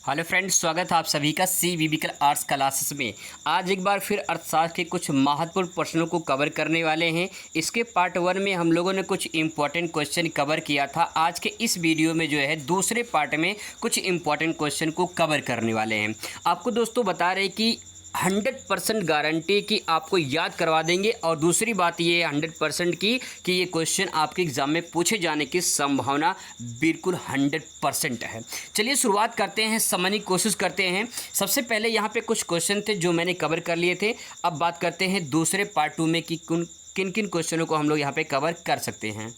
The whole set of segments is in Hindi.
हेलो फ्रेंड्स, स्वागत है आप सभी का सी आर्ट्स क्लासेस में। आज एक बार फिर अर्थशास्त्र के कुछ महत्वपूर्ण प्रश्नों को कवर करने वाले हैं। इसके पार्ट 1 में हम लोगों ने कुछ इंपॉर्टेंट क्वेश्चन कवर किया था। आज के इस वीडियो में जो है दूसरे पार्ट में कुछ इंपॉर्टेंट क्वेश्चन को कवर करने वाले हैं। आपको दोस्तों बता रहे कि 100% गारंटी कि आपको याद करवा देंगे, और दूसरी बात ये 100% की कि ये क्वेश्चन आपके एग्ज़ाम में पूछे जाने की संभावना बिल्कुल 100% है। चलिए शुरुआत करते हैं, समझने की कोशिश करते हैं। सबसे पहले यहाँ पे कुछ क्वेश्चन थे जो मैंने कवर कर लिए थे। अब बात करते हैं दूसरे पार्ट 2 में कि किन किन क्वेश्चनों को हम लोग यहाँ पे कवर कर सकते हैं।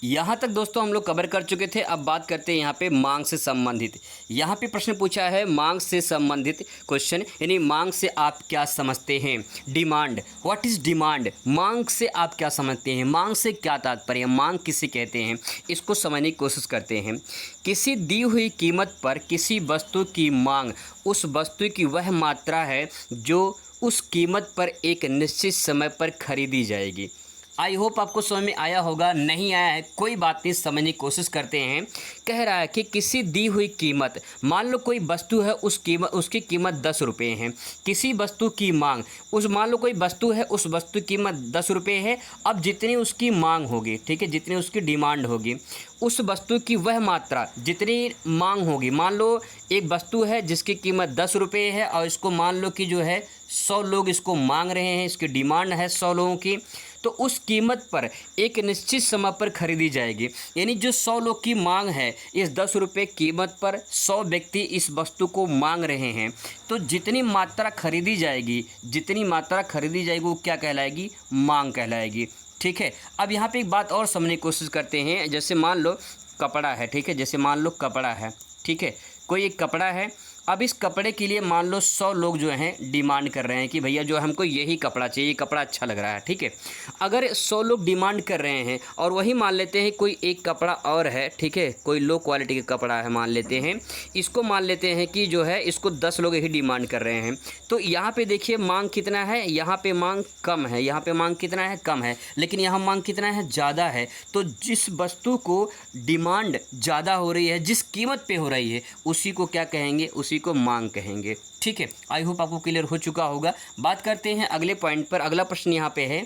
यहाँ तक दोस्तों हम लोग कवर कर चुके थे। अब बात करते हैं यहाँ पे मांग से संबंधित। यहाँ पे प्रश्न पूछा है मांग से संबंधित क्वेश्चन, यानी मांग से आप क्या समझते हैं। डिमांड, व्हाट इज़ डिमांड, मांग से आप क्या समझते हैं, मांग से क्या तात्पर्य, मांग किसे कहते हैं, इसको समझने की कोशिश करते हैं। किसी दी हुई कीमत पर किसी वस्तु की मांग उस वस्तु की वह मात्रा है जो उस कीमत पर एक निश्चित समय पर खरीदी जाएगी। आई होप आपको समझ में आया होगा। नहीं आया है कोई बात नहीं, समझने की कोशिश करते हैं। कह रहा है कि किसी दी हुई कीमत, मान लो कोई वस्तु है, उसकी कीमत 10 रुपये है। किसी वस्तु की मांग, मान लो कोई वस्तु है, उस वस्तु की कीमत 10 रुपये है। अब जितनी उसकी मांग होगी, ठीक है, जितनी उसकी डिमांड होगी, उस वस्तु की वह मात्रा जितनी मांग होगी। मान लो एक वस्तु है जिसकी कीमत 10 रुपये है, और इसको मान लो कि जो है 100 लोग इसको मांग रहे हैं, इसकी डिमांड है 100 लोगों की, तो उस कीमत पर एक निश्चित समय पर खरीदी जाएगी। यानी जो 100 लोग की मांग है, इस 10 रुपये कीमत पर 100 व्यक्ति इस वस्तु को मांग रहे हैं, तो जितनी मात्रा खरीदी जाएगी वो क्या कहलाएगी, मांग कहलाएगी। ठीक है। अब यहाँ पे एक बात और समझने की कोशिश करते हैं। जैसे मान लो कपड़ा है, ठीक है, जैसे मान लो कपड़ा है, ठीक है, कोई एक कपड़ा है। अब इस कपड़े के लिए मान लो 100 लोग जो हैं डिमांड कर रहे हैं कि भैया जो हमको यही कपड़ा चाहिए, ये कपड़ा अच्छा लग रहा है, ठीक है। अगर 100 लोग डिमांड कर रहे हैं, और वही मान लेते हैं कोई एक कपड़ा और है, ठीक है, कोई लो क्वालिटी का कपड़ा है मान लेते हैं, इसको मान लेते हैं कि जो है इसको 10 लोग ही डिमांड कर रहे हैं। तो यहाँ पे देखिए मांग कितना है, यहाँ पे मांग कम है, यहाँ पे मांग कितना है, कम है, लेकिन यहाँ मांग कितना है, ज़्यादा है। तो जिस वस्तु को डिमांड ज़्यादा हो रही है, जिस कीमत पे हो रही है, उसी को क्या कहेंगे, उसी को मांग कहेंगे। ठीक है। आई होप आपको क्लियर हो चुका होगा। बात करते हैं अगले पॉइंट पर। अगला प्रश्न यहाँ पे है,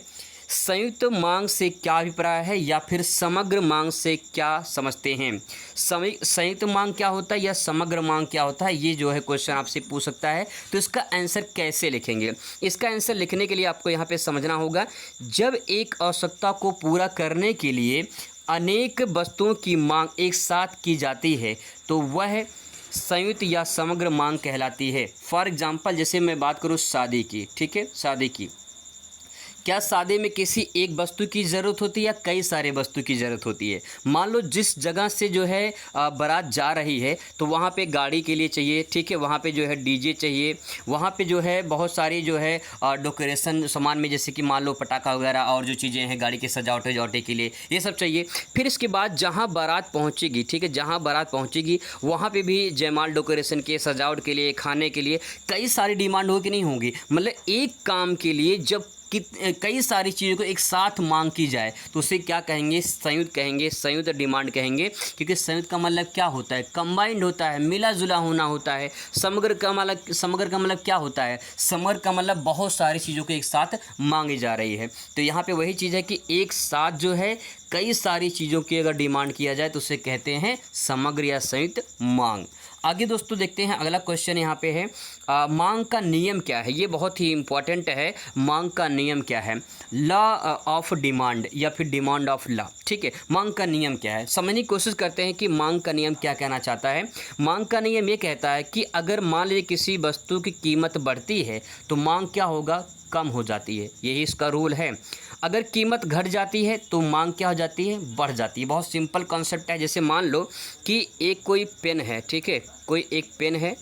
संयुक्त मांग से क्या अभिप्राय है, या फिर समग्र मांग से क्या समझते हैं। संयुक्त मांग क्या होता है या समग्र मांग क्या होता है, ये जो है क्वेश्चन आपसे पूछ सकता है। तो इसका आंसर कैसे लिखेंगे, इसका आंसर लिखने के लिए आपको यहाँ पे समझना होगा, जब एक आवश्यकता को पूरा करने के लिए अनेक वस्तुओं की मांग एक साथ की जाती है, तो वह संयुक्त या समग्र मांग कहलाती है। फॉर एग्जांपल जैसे मैं बात करूँ शादी की, ठीक है, शादी की, क्या शादी में किसी एक वस्तु की ज़रूरत होती है या कई सारे वस्तु की ज़रूरत होती है। मान लो जिस जगह से जो है बारात जा रही है, तो वहाँ पे गाड़ी के लिए चाहिए, ठीक है, वहाँ पे जो है डीजे चाहिए, वहाँ पे जो है बहुत सारी जो है डेकोरेशन सामान में, जैसे कि मान लो पटाखा वगैरह और जो चीज़ें हैं गाड़ी के सजावटे के लिए, ये सब चाहिए। फिर इसके बाद जहाँ बारात पहुँचेगी, ठीक है, जहाँ बारात पहुँचेगी वहाँ पर भी जयमाल डेकोरेशन के, सजावट के लिए, खाने के लिए कई सारी डिमांड होगी, नहीं होंगी। मतलब एक काम के लिए जब कई सारी चीज़ों को एक साथ मांग की जाए, तो उसे क्या कहेंगे, संयुक्त कहेंगे, संयुक्त डिमांड कहेंगे। क्योंकि संयुक्त का मतलब क्या होता है, कंबाइंड होता है, मिला जुला होना होता है। समग्र का मतलब क्या होता है, समग्र का मतलब बहुत सारी चीज़ों को एक साथ मांगी जा रही है। तो यहाँ पे वही चीज़ है कि एक साथ जो है कई सारी चीज़ों की अगर डिमांड किया जाए तो उसे कहते हैं समग्र या संयुक्त मांग। आगे दोस्तों देखते हैं अगला क्वेश्चन यहाँ पे है, मांग का नियम क्या है। ये बहुत ही इंपॉर्टेंट है। मांग का नियम क्या है, लॉ ऑफ डिमांड या फिर डिमांड ऑफ लॉ। ठीक है, मांग का नियम क्या है, समझने की कोशिश करते हैं कि मांग का नियम क्या कहना चाहता है। मांग का नियम ये कहता है कि अगर मान लीजिए किसी वस्तु की कीमत बढ़ती है तो मांग क्या होगा, कम हो जाती है। यही इसका रूल है। अगर कीमत घट जाती है तो मांग क्या हो जाती है, बढ़ जाती है। बहुत सिंपल कॉन्सेप्ट है। जैसे मान लो कि एक कोई पेन है, ठीक है, कोई एक पेन है,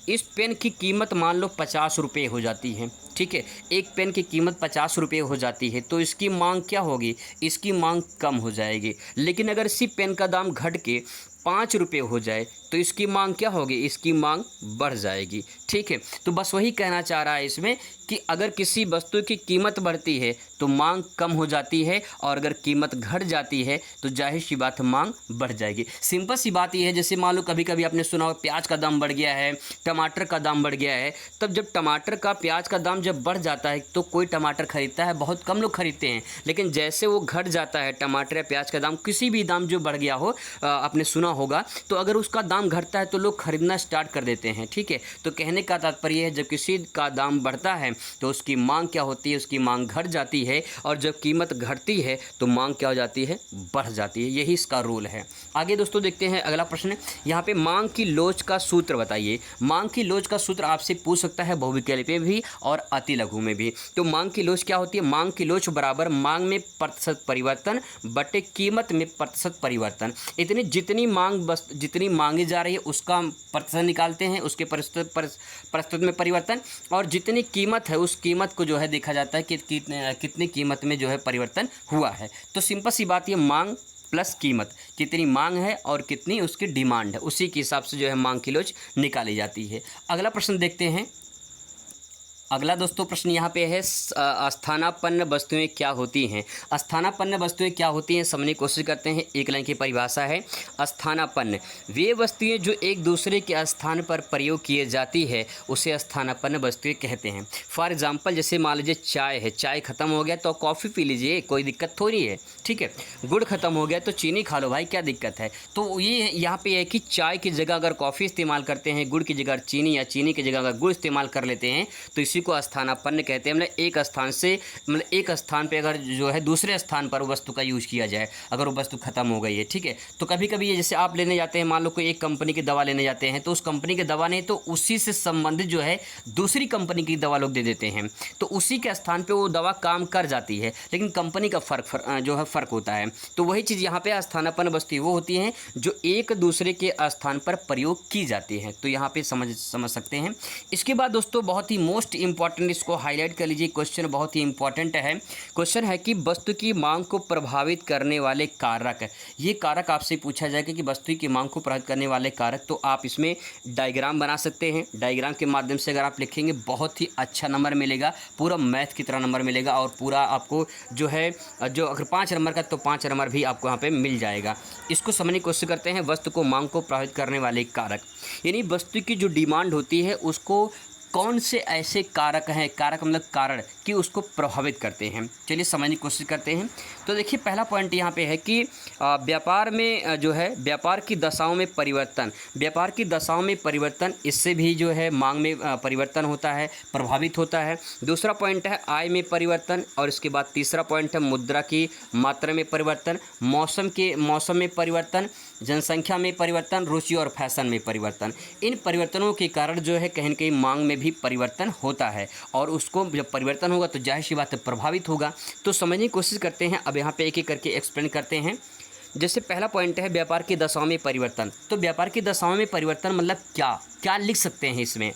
इस पेन की कीमत मान लो 50 रुपये हो जाती है, ठीक है, एक पेन की कीमत 50 रुपये हो जाती है, तो इसकी मांग क्या होगी, इसकी मांग कम हो जाएगी। लेकिन अगर इसी पेन का दाम घट के 5 रुपये हो जाए, तो इसकी मांग क्या होगी, इसकी मांग बढ़ जाएगी। ठीक है, तो बस वही कहना चाह रहा है इसमें कि अगर किसी वस्तु की कीमत बढ़ती है तो मांग कम हो जाती है, और अगर कीमत घट जाती है तो जाहिर सी बात मांग बढ़ जाएगी। सिंपल सी बात यह है, जैसे मान लो कभी कभी आपने सुना हो प्याज का दाम बढ़ गया है, टमाटर का दाम बढ़ गया है, तब जब टमाटर का प्याज का दाम जब बढ़ जाता है तो कोई टमाटर खरीदता है, बहुत कम लोग खरीदते हैं। लेकिन जैसे वो घट जाता है टमाटर या प्याज का दाम, किसी भी दाम जो बढ़ गया हो, आपने सुना होगा, तो अगर उसका दाम घटता है तो लोग खरीदना स्टार्ट कर देते हैं। ठीक है, तो कहने का तात्पर्य है जब किसी का दाम बढ़ता है तो उसकी मांग क्या होती है, उसकी मांग घट जाती है, और जब कीमत घटती है तो मांग क्या हो जाती है, बढ़ जाती है। यही इसका रूल है। आगे दोस्तों देखते हैं अगला प्रश्न। यहाँ पे मांग की लोच का सूत्र बताइए। मांग की लोच का सूत्र आपसे पूछ सकता है बहुविकल्प में भी और अति लघु में भी। तो मांग की लोच क्या होती है, मांग की लोच बराबर मांग में प्रतिशत परिवर्तन बटे कीमत में प्रतिशत परिवर्तन। इतनी जितनी मांग बस जितनी मांगी जा रही है उसका प्रतिशत निकालते हैं, उसके प्रतिशत में परिवर्तन, और जितनी कीमत है उस कीमत को जो है देखा जाता है कि कितनी कीमत में जो है परिवर्तन हुआ है। तो सिंपल सी बात ये मांग प्लस कीमत, कितनी मांग है और कितनी उसकी डिमांड है, उसी के हिसाब से जो है मांग की लोच निकाली जाती है। अगला प्रश्न देखते हैं। अगला दोस्तों प्रश्न यहाँ पे है, स्थानापन्न वस्तुएं क्या होती हैं। स्थानापन्न वस्तुएं क्या होती हैं समझने की कोशिश करते हैं। एक लाइन की परिभाषा है, स्थानापन्न वे वस्तुएं जो एक दूसरे के स्थान पर प्रयोग किए जाती है उसे स्थानापन्न वस्तुएं कहते हैं। फॉर एग्जांपल जैसे मान लीजिए चाय है, चाय ख़त्म हो गया तो कॉफ़ी पी लीजिए, कोई दिक्कत थोड़ी है। ठीक है, गुड़ खत्म हो गया तो चीनी खा लो भाई, क्या दिक्कत है। तो ये यहाँ पे है कि चाय की जगह अगर कॉफ़ी इस्तेमाल करते हैं, गुड़ की जगह चीनी, या चीनी की जगह अगर गुड़ इस्तेमाल कर लेते हैं तो इसी को स्थानापन्न कहते हैं। मतलब एक स्थान से एक स्थान पे अगर जो है दूसरे स्थान पर वस्तु का यूज किया जाए, अगर वो वस्तु खत्म हो गई है। ठीक है, तो कभी कभी ये जैसे आप लेने जाते हैं, मान लो कोई एक कंपनी की दवा लेने जाते हैं, तो उस कंपनी की दवा नहीं तो उसी से संबंधित जो है दूसरी कंपनी की दवा लोग दे देते हैं, तो उसी के स्थान पर वो दवा काम कर जाती है, लेकिन कंपनी का फ़र्क होता है। तो वही चीज़ यहाँ पे स्थानापन्न वस्तु वो होती हैं जो एक दूसरे के स्थान पर प्रयोग की जाती हैं। तो यहाँ पे समझ सकते हैं। इसके बाद दोस्तों बहुत ही मोस्ट इंपॉर्टेंट, इसको हाईलाइट कर लीजिए, क्वेश्चन बहुत ही इंपॉर्टेंट है। क्वेश्चन है कि वस्तु की मांग को प्रभावित करने वाले कारक। ये कारक आपसे पूछा जाएगा कि वस्तु की मांग को प्रभावित करने वाले कारक, तो आप इसमें डायग्राम बना सकते हैं। डायग्राम के माध्यम से अगर आप लिखेंगे बहुत ही अच्छा नंबर मिलेगा, पूरा मैथ की तरह नंबर मिलेगा, और पूरा आपको जो है जो अगर 5 नंबर का तो 5 नंबर भी आपको यहाँ पे मिल जाएगा। इसको समझने की कोशिश करते हैं। वस्तु को मांग को प्रभावित करने वाले कारक, यानी वस्तु की जो डिमांड होती है उसको कौन से ऐसे कारक हैं, कारक मतलब कारण, कि उसको प्रभावित करते हैं। चलिए समझने की कोशिश करते हैं। तो देखिए पहला पॉइंट यहाँ पे है कि व्यापार में जो है व्यापार की दशाओं में परिवर्तन, व्यापार की दशाओं में परिवर्तन, इससे भी जो है मांग में परिवर्तन होता है, प्रभावित होता है। दूसरा पॉइंट है आय में परिवर्तन, और इसके बाद तीसरा पॉइंट है मुद्रा की मात्रा में परिवर्तन, मौसम में परिवर्तन, जनसंख्या में परिवर्तन, रुचि और फैशन में परिवर्तन। इन परिवर्तनों के कारण जो है कहीं न कहीं मांग में भी परिवर्तन होता है, और उसको जब परिवर्तन होगा तो जाहिर सी बात है प्रभावित होगा। तो समझने की कोशिश करते हैं। अब यहाँ पे एक एक करके एक्सप्लेन करते हैं। जैसे पहला पॉइंट है व्यापार की दशाओं में परिवर्तन। तो व्यापार की दशाओं में परिवर्तन मतलब क्या लिख सकते हैं इसमें।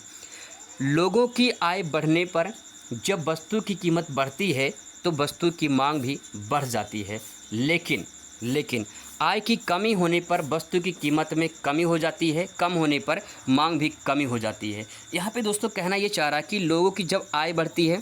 लोगों की आय बढ़ने पर जब वस्तु की कीमत बढ़ती है तो वस्तु की मांग भी बढ़ जाती है, लेकिन आय की कमी होने पर वस्तु की कीमत में कमी हो जाती है, कम होने पर मांग भी कमी हो जाती है। यहाँ पे दोस्तों कहना ये चाह रहा है कि लोगों की जब आय बढ़ती है,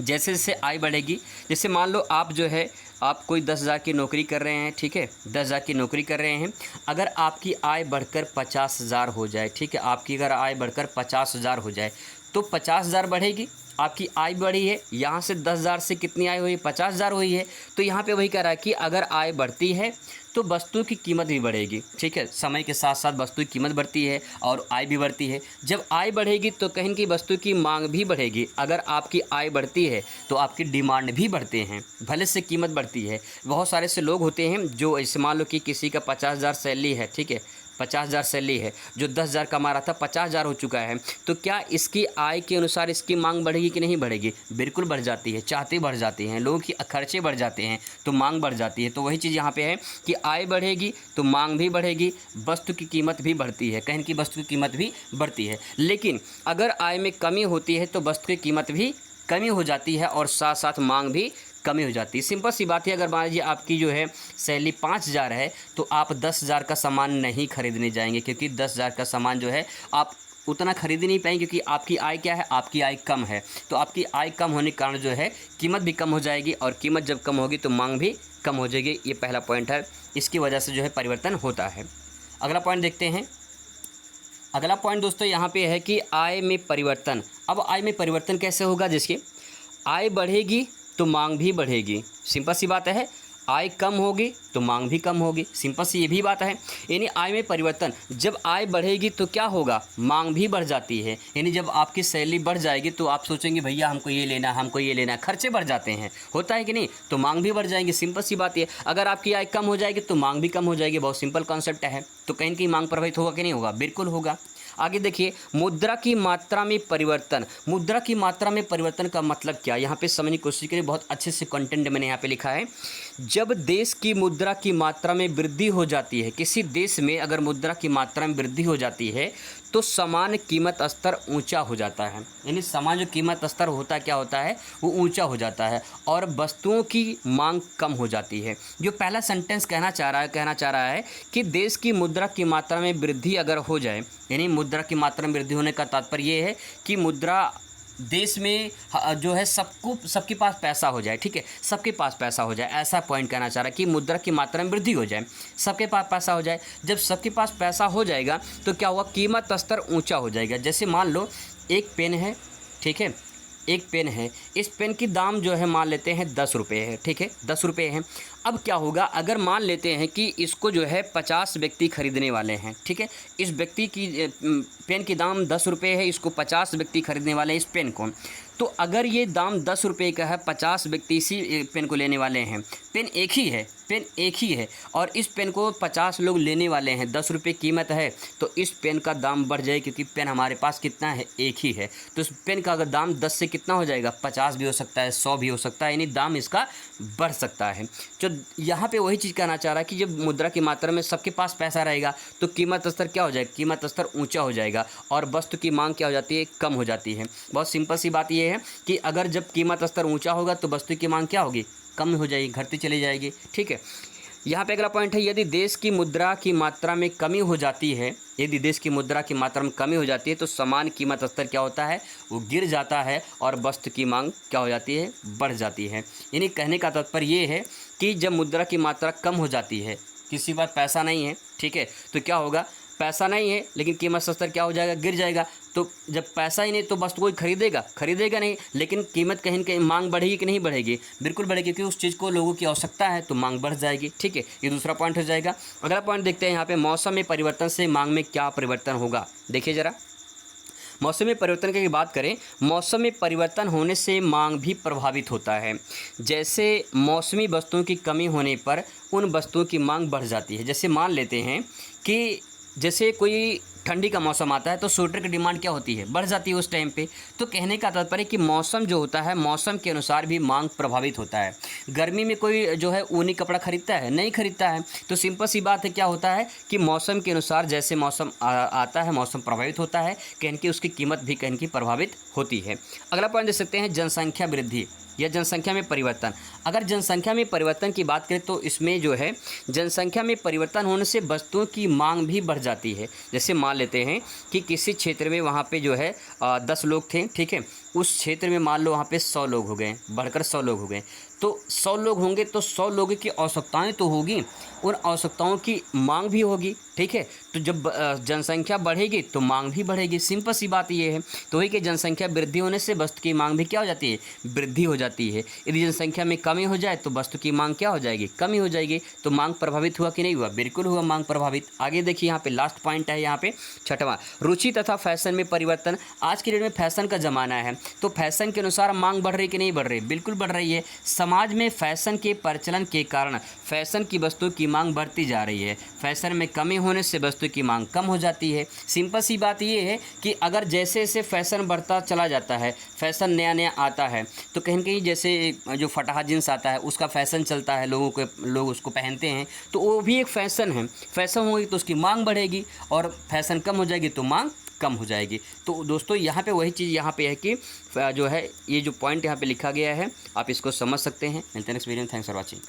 जैसे जैसे आय बढ़ेगी, जैसे मान लो आप जो है आप कोई 10,000 की नौकरी कर रहे हैं, ठीक है, 10,000 की नौकरी कर रहे हैं, अगर आपकी आय बढ़कर 50,000 हो जाए, ठीक है, आपकी अगर आय बढ़कर 50,000 हो जाए तो 50,000 बढ़ेगी, आपकी आय बढ़ी है। यहाँ से 10,000 से कितनी आय हुई, 50,000 हुई है। तो यहाँ पे वही कह रहा है कि अगर आय बढ़ती है तो वस्तु की कीमत भी बढ़ेगी। ठीक है, समय के साथ साथ वस्तु की कीमत बढ़ती है और आय भी बढ़ती है। जब आय बढ़ेगी तो कहीं की वस्तु की मांग भी बढ़ेगी। अगर आपकी आय बढ़ती है तो आपकी डिमांड भी बढ़ते हैं, भले से कीमत बढ़ती है। बहुत सारे से लोग होते हैं जो ऐसे मान लो कि किसी का 50,000 सैलरी है, ठीक है, 50,000 सैलरी है, जो 10,000 कमा रहा था 50,000 हो चुका है, तो क्या इसकी आय के अनुसार इसकी मांग बढ़ेगी कि नहीं बढ़ेगी? बिल्कुल बढ़ जाती है, चाहते बढ़ जाते हैं, लोगों की खर्चे बढ़ जाते हैं तो मांग बढ़ जाती है। तो वही चीज़ यहाँ पे है कि आय बढ़ेगी तो मांग भी बढ़ेगी, वस्तु की कीमत भी बढ़ती है, कहीं की वस्तु की कीमत भी बढ़ती है। लेकिन अगर आय में कमी होती है तो वस्तु की कीमत भी कमी हो जाती है और साथ साथ मांग भी कमी हो जाती है। सिंपल सी बात है, अगर मान लीजिए आपकी जो है सैलरी 5,000 है तो आप 10,000 का सामान नहीं खरीदने जाएंगे, क्योंकि 10,000 का सामान जो है आप उतना खरीद नहीं पाएंगे, क्योंकि आपकी आय क्या है, आपकी आय कम है। तो आपकी आय कम होने के कारण जो है कीमत भी कम हो जाएगी, और कीमत जब कम होगी तो मांग भी कम हो जाएगी। ये पहला पॉइंट है, इसकी वजह से जो है परिवर्तन होता है। अगला पॉइंट देखते हैं। अगला पॉइंट दोस्तों यहाँ पे है कि आय में परिवर्तन। अब आय में परिवर्तन कैसे होगा? जिसकी आय बढ़ेगी तो मांग भी बढ़ेगी, सिंपल सी बात है। आय कम होगी तो मांग भी कम होगी, सिंपल सी ये भी बात है। यानी आय में परिवर्तन, जब आय बढ़ेगी तो क्या होगा, मांग भी बढ़ जाती है। यानी जब आपकी सैलरी बढ़ जाएगी तो आप सोचेंगे भैया हमको ये लेना है, हमको ये लेना है, खर्चे बढ़ जाते हैं, होता है कि नहीं? तो मांग भी बढ़ जाएंगी, सिंपल सी बात है। अगर आपकी आय कम हो जाएगी तो मांग भी कम हो जाएगी, बहुत सिंपल कॉन्सेप्ट है। तो कहीं कहीं मांग प्रभावित होगा कि नहीं होगा? बिल्कुल होगा। आगे देखिए, मुद्रा की मात्रा में परिवर्तन। मुद्रा की मात्रा में परिवर्तन का मतलब क्या? यहाँ पे समझने की कोशिश करिए, बहुत अच्छे से कंटेंट मैंने यहाँ पे लिखा है। जब देश की मुद्रा की मात्रा में वृद्धि हो जाती है, किसी देश में अगर मुद्रा की मात्रा में वृद्धि हो जाती है तो समान कीमत स्तर ऊंचा हो जाता है। यानी समान जो कीमत स्तर होता है, क्या होता है, वो ऊंचा हो जाता है और वस्तुओं की मांग कम हो जाती है। जो पहला सेंटेंस कहना चाह रहा है कि देश की मुद्रा की मात्रा में वृद्धि अगर हो जाए, यानी मुद्रा की मात्रा में वृद्धि होने का तात्पर्य ये है कि मुद्रा देश में जो है सबके पास पैसा हो जाए, ठीक है, सबके पास पैसा हो जाए, ऐसा पॉइंट कहना चाह रहा है कि मुद्रा की मात्रा में वृद्धि हो जाए, सबके पास पैसा हो जाए। जब सबके पास पैसा हो जाएगा तो क्या हुआ, कीमत स्तर ऊंचा हो जाएगा। जैसे मान लो एक पेन है, ठीक है, एक पेन है, इस पेन की दाम जो है मान लेते हैं 10 रुपये है, ठीक है, 10 रुपये है। अब क्या होगा, अगर मान लेते हैं कि इसको जो है 50 व्यक्ति खरीदने वाले हैं, ठीक है, इस व्यक्ति की पेन की दाम 10 रुपये है, इसको 50 व्यक्ति खरीदने वाले हैं इस पेन को। तो अगर ये दाम 10 रुपये का है, 50 व्यक्ति इसी पेन को लेने वाले हैं, पेन एक ही है, पेन एक ही है, और इस पेन को 50 लोग लेने वाले हैं, 10 रुपये कीमत है, तो इस पेन का दाम बढ़ जाए, क्योंकि पेन हमारे पास कितना है, एक ही है। तो इस पेन का अगर दाम 10 से कितना हो जाएगा, 50 भी हो सकता है, 100 भी हो सकता है, यानी दाम इसका बढ़ सकता है। जो यहाँ पे वही चीज़ कहना चाह रहा है कि जब मुद्रा की मात्रा में सबके पास पैसा रहेगा तो कीमत स्तर क्या हो जाएगा, कीमत स्तर ऊंचा हो जाएगा और वस्तु की मांग क्या हो जाती है, कम हो जाती है। बहुत सिंपल सी बात ये है कि अगर जब कीमत स्तर ऊंचा होगा तो वस्तु की मांग क्या होगी, कम हो जाएगी, घटती चली जाएगी, ठीक है। यहाँ पे अगला पॉइंट है, यदि देश की मुद्रा की मात्रा में कमी हो जाती है, यदि देश की मुद्रा की मात्रा में कमी हो जाती है तो समान कीमत स्तर क्या होता है, वो गिर जाता है और वस्तु की मांग क्या हो जाती है, बढ़ जाती है। यानी कहने का तात्पर्य ये है कि जब मुद्रा की मात्रा कम हो जाती है, किसी पास पैसा नहीं है, ठीक है, तो क्या होगा, पैसा नहीं है लेकिन कीमत स्तर क्या हो जाएगा, गिर जाएगा। तो जब पैसा ही नहीं तो वस्तु कोई खरीदेगा नहीं, लेकिन कीमत कहीं न कहीं मांग बढ़ेगी कि नहीं बढ़ेगी, बिल्कुल बढ़ेगी, क्योंकि उस चीज़ को लोगों की आवश्यकता है तो मांग बढ़ जाएगी, ठीक है। ये दूसरा पॉइंट हो जाएगा। अगला पॉइंट देखते हैं यहाँ पे, मौसम में परिवर्तन से मांग में क्या परिवर्तन होगा। देखिए ज़रा, मौसम में परिवर्तन की बात करें, मौसम में परिवर्तन होने से मांग भी प्रभावित होता है। जैसे मौसमी वस्तुओं की कमी होने पर उन वस्तुओं की मांग बढ़ जाती है। जैसे मान लेते हैं कि जैसे कोई ठंडी का मौसम आता है तो स्वेटर की डिमांड क्या होती है, बढ़ जाती है उस टाइम पे। तो कहने का तात्पर्य कि मौसम जो होता है, मौसम के अनुसार भी मांग प्रभावित होता है। गर्मी में कोई जो है ऊनी कपड़ा खरीदता है, नहीं खरीदता है। तो सिंपल सी बात है, क्या होता है कि मौसम के अनुसार जैसे मौसम आता है, मौसम प्रभावित होता है, कहीं की उसकी कीमत भी कहीं की प्रभावित होती है। अगला पॉइंट देख सकते हैं, जनसंख्या वृद्धि या जनसंख्या में परिवर्तन। अगर जनसंख्या में परिवर्तन की बात करें तो इसमें जो है जनसंख्या में परिवर्तन होने से वस्तुओं की मांग भी बढ़ जाती है। जैसे मान लेते हैं कि किसी क्षेत्र में वहाँ पे जो है 10 लोग थे, ठीक है, उस क्षेत्र में मान लो वहाँ पे 100 लोग हो गए, बढ़कर 100 लोग हो गए। तो 100 लोग होंगे तो 100 लोगों की आवश्यकताएं तो होगी, उन आवश्यकताओं की मांग भी होगी, ठीक है। तो जब जनसंख्या बढ़ेगी तो मांग भी बढ़ेगी, सिंपल सी बात ये है। तो वही कि जनसंख्या वृद्धि होने से वस्तु की मांग भी क्या हो जाती है, वृद्धि हो जाती है। यदि जनसंख्या में कमी हो जाए तो वस्तु की मांग क्या हो जाएगी, कमी हो जाएगी। तो मांग प्रभावित हुआ कि नहीं हुआ, बिल्कुल हुआ मांग प्रभावित। आगे देखिए, यहाँ पे लास्ट पॉइंट है, यहाँ पे छठवां, रुचि तथा फैशन में परिवर्तन। आज के डेट में फैशन का ज़माना है, तो फैशन के अनुसार मांग बढ़ रही कि नहीं बढ़ रही, बिल्कुल बढ़ रही है। समाज में फैशन के प्रचलन के कारण फैशन की वस्तु की मांग बढ़ती जा रही है। फैशन में कमी होने से वस्तु की मांग कम हो जाती है। सिंपल सी बात ये है कि अगर जैसे जैसे फैशन बढ़ता चला जाता है, फैशन नया नया आता है, तो कहीं न कहीं जैसे जो फटाहा जींस आता है उसका फैशन चलता है, लोग उसको पहनते हैं, तो वो भी एक फ़ैशन है। फैशन होगी तो उसकी मांग बढ़ेगी और फैशन कम हो जाएगी तो मांग कम हो जाएगी। तो दोस्तों यहाँ पे वही चीज़ यहाँ पे है कि जो है ये जो पॉइंट यहाँ पे लिखा गया है आप इसको समझ सकते हैं। मिलते हैं नेक्स्ट वीडियो में। Thanks for watching.